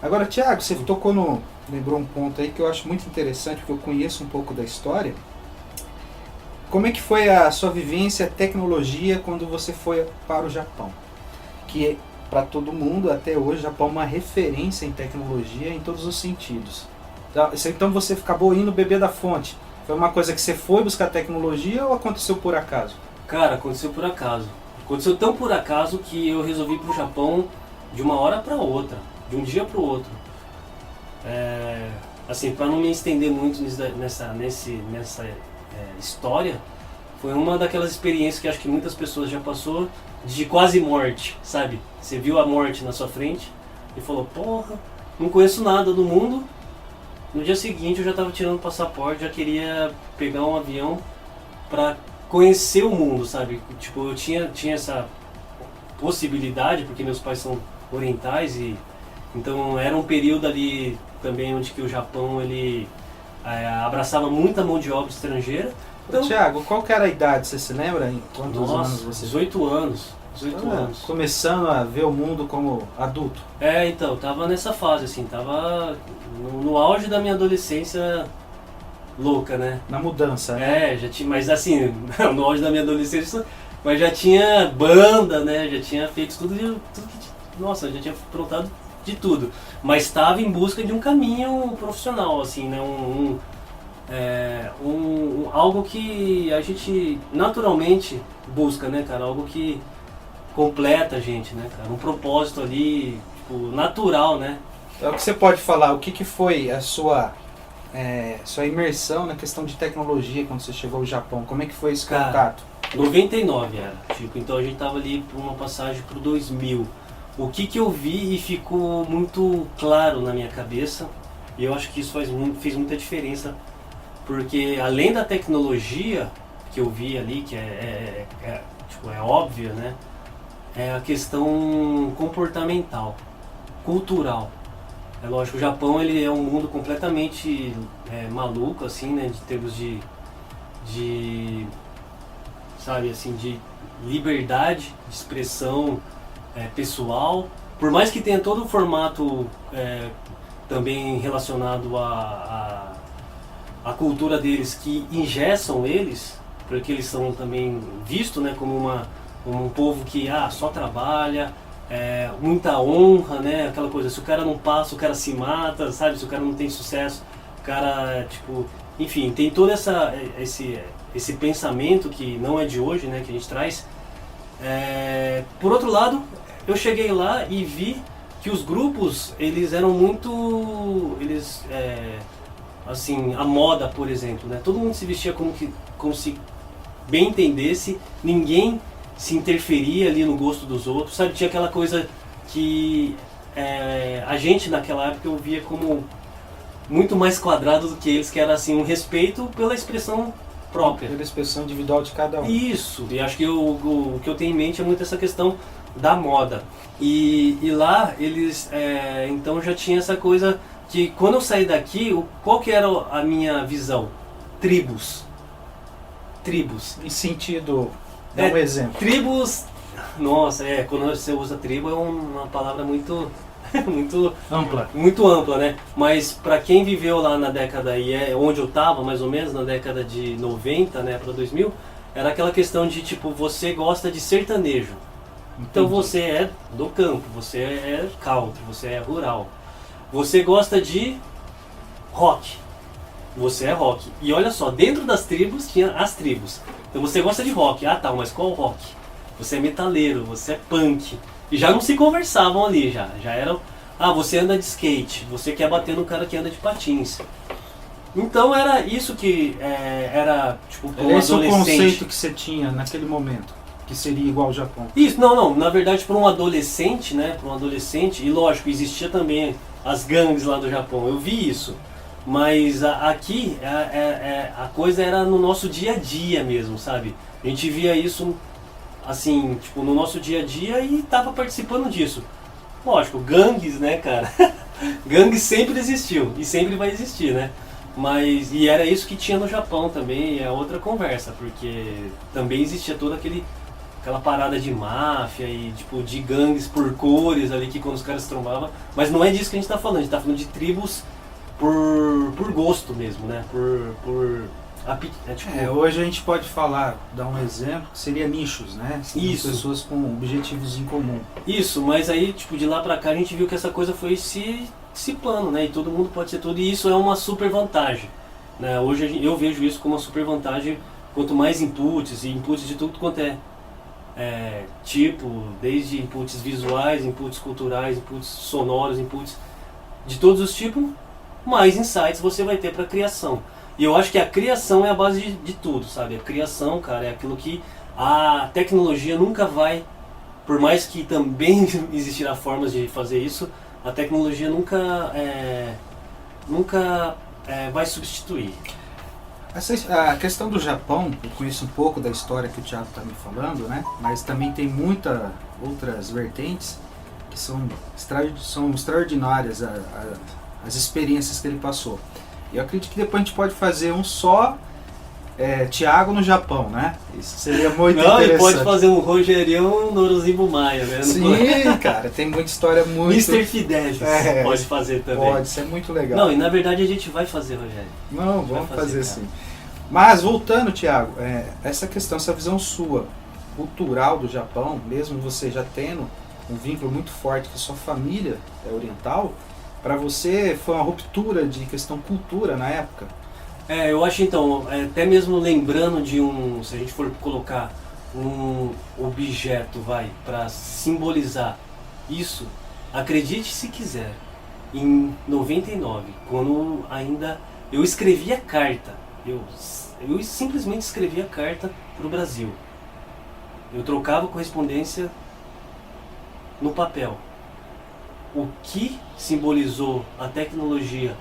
Agora, Thiago, você tocou lembrou um ponto aí que eu acho muito interessante, porque eu conheço um pouco da história. Como é que foi a sua vivência, tecnologia, quando você foi para o Japão? Que para todo mundo, até hoje, o Japão é uma referência em tecnologia em todos os sentidos. Então você acabou indo beber da fonte. Foi uma coisa que você foi buscar tecnologia ou aconteceu por acaso? Cara, aconteceu por acaso. Aconteceu tão por acaso que eu resolvi ir pro Japão de uma hora para outra, de um dia para o outro. Assim, para não me estender muito nessa história, foi uma daquelas experiências que acho que muitas pessoas já passou, de quase morte, sabe? Você viu a morte na sua frente e falou, porra, não conheço nada do mundo. No dia seguinte eu já estava tirando o passaporte, já queria pegar um avião para conhecer o mundo, sabe? Tipo, eu tinha essa possibilidade, porque meus pais são orientais, e então era um período ali também onde que o Japão ele abraçava muita mão de obra estrangeira. Então, Thiago, qual que era a idade, você se lembra? Em quantos anos você... 18 anos. 18 anos. Começando a ver o mundo como adulto. Então, tava nessa fase, assim, tava no auge da minha adolescência louca, né? Na mudança, né? Já tinha, mas assim, no auge da minha adolescência, mas já tinha banda, né? Já tinha feito nossa, já tinha aprontado de tudo. Mas estava em busca de um caminho profissional, assim, né? Algo que a gente naturalmente busca, né, cara? Algo que completa a gente, né, cara? Um propósito ali, tipo, natural, né? Então, o que você pode falar? O que foi a sua imersão na questão de tecnologia quando você chegou ao Japão? Como é que foi esse contato? 99 era, tipo, então a gente tava ali por uma passagem pro 2000. O que eu vi e ficou muito claro na minha cabeça, e eu acho que isso fez muita diferença, porque além da tecnologia que eu vi ali, que é óbvia, né? É a questão comportamental, cultural. É lógico, o Japão ele é um mundo completamente maluco, assim, né, de termos de sabe, assim, de liberdade de expressão pessoal. Por mais que tenha todo o formato também relacionado à cultura deles, que engessam eles, porque eles são também vistos, né, como um povo que só trabalha, muita honra, né? Aquela coisa, se o cara não passa, o cara se mata, sabe? Se o cara não tem sucesso, o cara, tipo... Enfim, tem todo esse pensamento que não é de hoje, né? Que a gente traz. Por outro lado, eu cheguei lá e vi que os grupos, eles eram muito... assim, a moda, por exemplo, né? Todo mundo se vestia como se bem entendesse, ninguém se interferia ali no gosto dos outros, sabe? Tinha aquela coisa que a gente naquela época eu via como muito mais quadrado do que eles, que era assim, um respeito pela expressão própria. Pela expressão individual de cada um. Isso, e acho que o que eu tenho em mente é muito essa questão da moda. E lá eles, então já tinha essa coisa que quando eu saí daqui, qual que era a minha visão? Tribos. Em sentido... Dá um exemplo. Tribos, nossa, quando você usa tribo é uma palavra muito ampla, né? Mas para quem viveu lá na década, e onde eu tava, mais ou menos, na década de 90, né, para 2000, era aquela questão de, tipo, você gosta de sertanejo. Entendi. Então você é do campo, você é country, você é rural. Você gosta de rock, você é rock. E olha só, dentro das tribos tinha as tribos. Então você gosta de rock, mas qual rock? Você é metaleiro, você é punk. E já não se conversavam ali, já eram, você anda de skate, você quer bater no cara que anda de patins. Então era isso que era, tipo, para um esse adolescente. É o conceito que você tinha naquele momento, que seria igual ao Japão. Isso, não, na verdade para um adolescente, né, e lógico, existia também as gangues lá do Japão, eu vi isso. Mas aqui a coisa era no nosso dia a dia mesmo, sabe? A gente via isso assim, tipo, no nosso dia a dia e tava participando disso. Lógico, gangues, né, cara? Gangues sempre existiu e sempre vai existir, né? E era isso que tinha no Japão também, é outra conversa, porque também existia todo aquela parada de máfia e tipo de gangues por cores ali que quando os caras se trombavam, mas não é disso que a gente tá falando, a gente tá falando de tribos por gosto mesmo, né? Hoje a gente pode falar, dar um exemplo, que seria nichos, né? Seriam Isso. pessoas com objetivos em comum. Isso, mas aí tipo de lá pra cá a gente viu que essa coisa foi se dissipando, né? E todo mundo pode ser tudo, e isso é uma super vantagem, né? Hoje eu vejo isso como uma super vantagem, quanto mais inputs, e inputs de tudo quanto tipo, desde inputs visuais, inputs culturais, inputs sonoros, inputs de todos os tipos, mais insights você vai ter para criação. E eu acho que a criação é a base de tudo, sabe? A criação, cara, é aquilo que a tecnologia nunca vai, por mais que também existirá formas de fazer isso, a tecnologia nunca vai substituir. A questão do Japão, eu conheço um pouco da história que o Thiago está me falando, né? Mas também tem muitas outras vertentes que são extraordinárias as experiências que ele passou. E eu acredito que depois a gente pode fazer um só Thiago no Japão, né? Isso seria muito interessante. Não, e pode fazer um Rogerião no Orozimbo Maia, né? Sim, cara, tem muita história muito... Mr. Fidelis pode fazer também. Pode, isso é muito legal. Não, e na verdade a gente vai fazer, Rogério. Não, vamos fazer sim. Mas voltando, Thiago, essa questão, essa visão sua, cultural do Japão, mesmo você já tendo um vínculo muito forte com a sua família oriental, para você foi uma ruptura de questão cultura na época? Eu acho então, até mesmo lembrando de se a gente for colocar um objeto, para simbolizar isso, acredite se quiser, em 99, quando ainda eu escrevia carta, eu simplesmente escrevia carta para o Brasil. Eu trocava correspondência no papel. O que simbolizou a tecnologia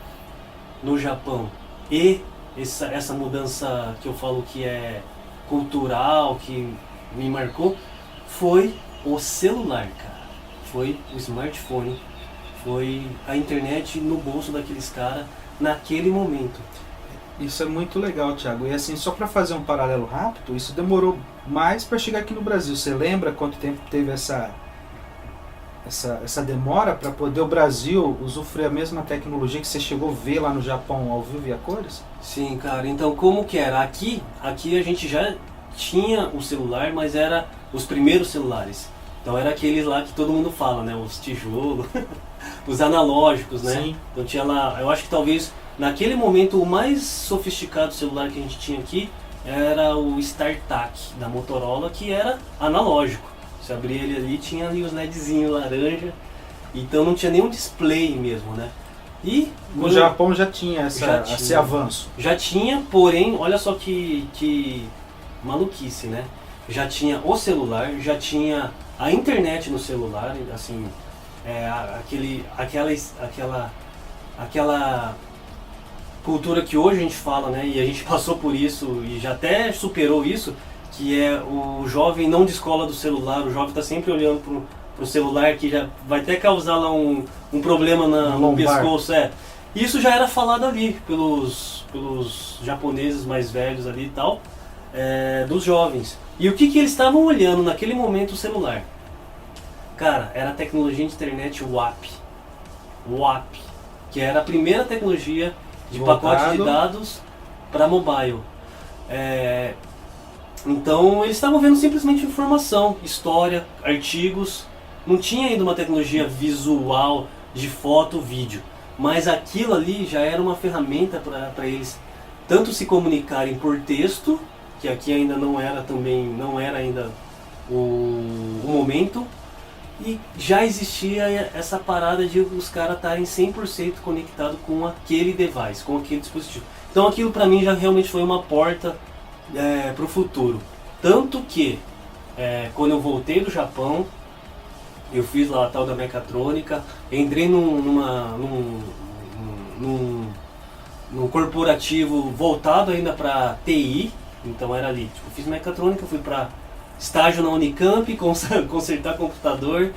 no Japão e essa mudança que eu falo que é cultural, que me marcou, foi o celular, cara. Foi o smartphone, foi a internet no bolso daqueles caras naquele momento. Isso é muito legal, Thiago. E assim, só para fazer um paralelo rápido, isso demorou mais para chegar aqui no Brasil. Você lembra quanto tempo teve essa demora para poder o Brasil usufruir a mesma tecnologia que você chegou a ver lá no Japão ao vivo e a cores? Sim, cara. Então, como que era? Aqui a gente já tinha o celular, mas era os primeiros celulares. Então era aqueles lá que todo mundo fala, né? Os tijolos, os analógicos, né? Sim. Então tinha lá, eu acho que talvez naquele momento o mais sofisticado celular que a gente tinha aqui era o StarTAC da Motorola, que era analógico. Você abria ele ali, tinha ali os LEDzinhos laranja, então não tinha nenhum display mesmo, né? E no Japão já tinha esse avanço. Já tinha, porém, olha só que maluquice, né? Já tinha o celular, já tinha a internet no celular, assim, aquela cultura que hoje a gente fala, né? E a gente passou por isso e já até superou isso, que é o jovem não descola do celular, o jovem está sempre olhando pro celular, que já vai até causar lá um problema no pescoço. Isso já era falado ali pelos japoneses mais velhos ali e tal, dos jovens. E o que eles estavam olhando naquele momento o celular? Cara, era a tecnologia de internet WAP, que era a primeira tecnologia de pacote de dados para mobile. Então eles estavam vendo simplesmente informação, história, artigos, não tinha ainda uma tecnologia visual de foto, vídeo, mas aquilo ali já era uma ferramenta para eles tanto se comunicarem por texto, que aqui ainda não era ainda o momento, e já existia essa parada de os caras estarem 100% conectados com aquele device, com aquele dispositivo. Então aquilo para mim já realmente foi uma porta para o futuro. Tanto que quando eu voltei do Japão, eu fiz lá a tal da mecatrônica, entrei num corporativo voltado ainda para TI, então era ali, tipo, fiz mecatrônica, fui para estágio na Unicamp, consertar computador,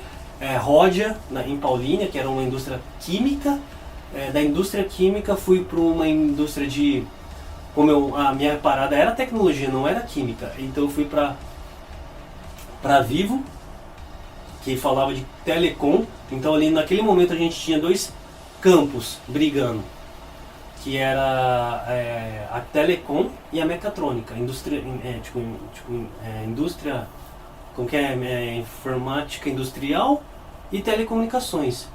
Ródia, em Paulínia, que era uma indústria química. Da indústria química fui para uma indústria a minha parada era tecnologia, não era química, então eu fui para para Vivo, que falava de telecom. Então ali naquele momento a gente tinha dois campos brigando, que era a telecom e a mecatrônica, indústria, indústria, como que é, informática industrial e telecomunicações.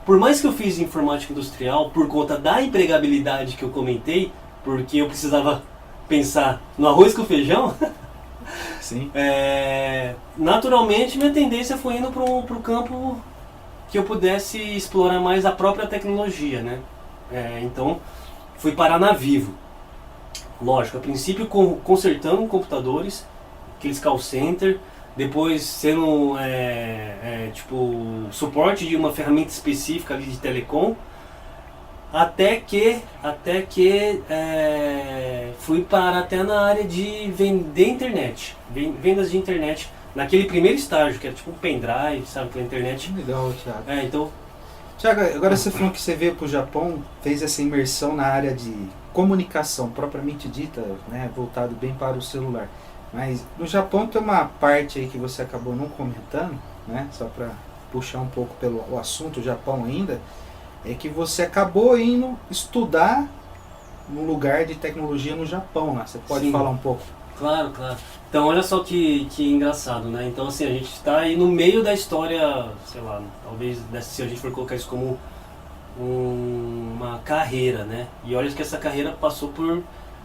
Por mais que eu fiz informática industrial, por conta da empregabilidade que eu comentei, porque eu precisava pensar no arroz com feijão, Sim. Naturalmente minha tendência foi indo para o campo que eu pudesse explorar mais a própria tecnologia, né? Então fui parar na Vivo. Lógico, a princípio consertando computadores, aqueles call center, depois sendo suporte de uma ferramenta específica ali de telecom, até que fui parar até na área de vender internet, vendas de internet, naquele primeiro estágio, que era tipo um pendrive, sabe, pela internet. Legal, Thiago. Então... Thiago, agora você falou que você veio para o Japão, fez essa imersão na área de comunicação, propriamente dita, né, voltado bem para o celular. Mas no Japão tem uma parte aí que você acabou não comentando, né, só para puxar um pouco pelo o assunto, o Japão ainda, é que você acabou indo estudar num lugar de tecnologia no Japão, né? Você pode falar um pouco? Claro, claro. Então olha só que engraçado, né? Então assim, a gente está aí no meio da história, sei lá, talvez se a gente for colocar isso como uma carreira, né? E olha que essa carreira passou por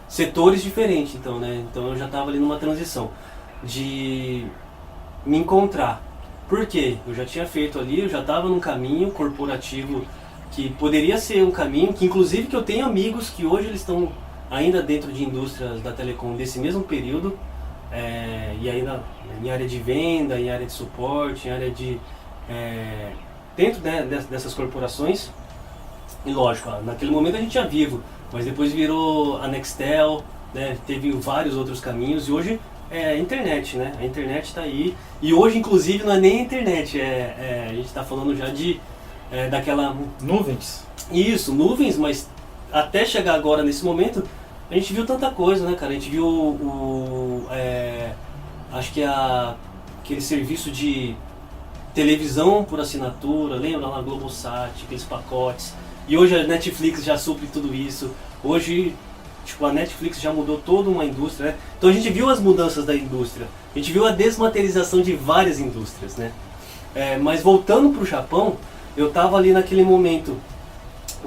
setores diferentes, então, né? Então eu já estava ali numa transição de me encontrar. Por quê? Eu já tinha feito ali, eu já estava num caminho corporativo que poderia ser um caminho, que inclusive que eu tenho amigos que hoje eles estão ainda dentro de indústrias da telecom desse mesmo período, e ainda em área de venda, em área de suporte, em área de... dentro, né, dessas corporações. E lógico, naquele momento a gente tinha Vivo, mas depois virou a Nextel, né, teve vários outros caminhos, e hoje é a internet, né? A internet está aí, e hoje inclusive não é nem a internet, a gente está falando já de daquela... Nuvens? Isso, nuvens, mas até chegar agora nesse momento, a gente viu tanta coisa, né, cara? A gente viu acho que aquele serviço de televisão por assinatura, lembra lá na Globosat, aqueles pacotes. E hoje a Netflix já supre tudo isso. Hoje, tipo, a Netflix já mudou toda uma indústria, né? Então a gente viu as mudanças da indústria. A gente viu a desmaterialização de várias indústrias, né? Mas voltando para o Japão, eu estava ali naquele momento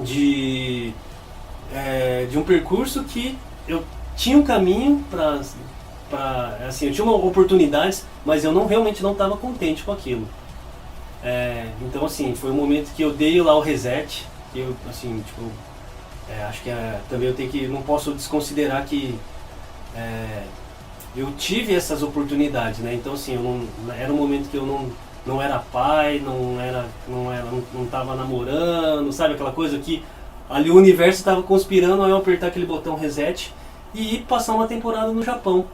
de um percurso que eu tinha um caminho para assim, eu tinha oportunidades, mas eu realmente não estava contente com aquilo. Então assim, foi um momento que eu dei lá o reset. Eu assim, tipo, acho que também não posso desconsiderar que eu tive essas oportunidades, né? Então assim, era um momento que eu não era pai, não estava namorando, sabe aquela coisa que ali o universo estava conspirando a eu apertar aquele botão reset e ir passar uma temporada no Japão.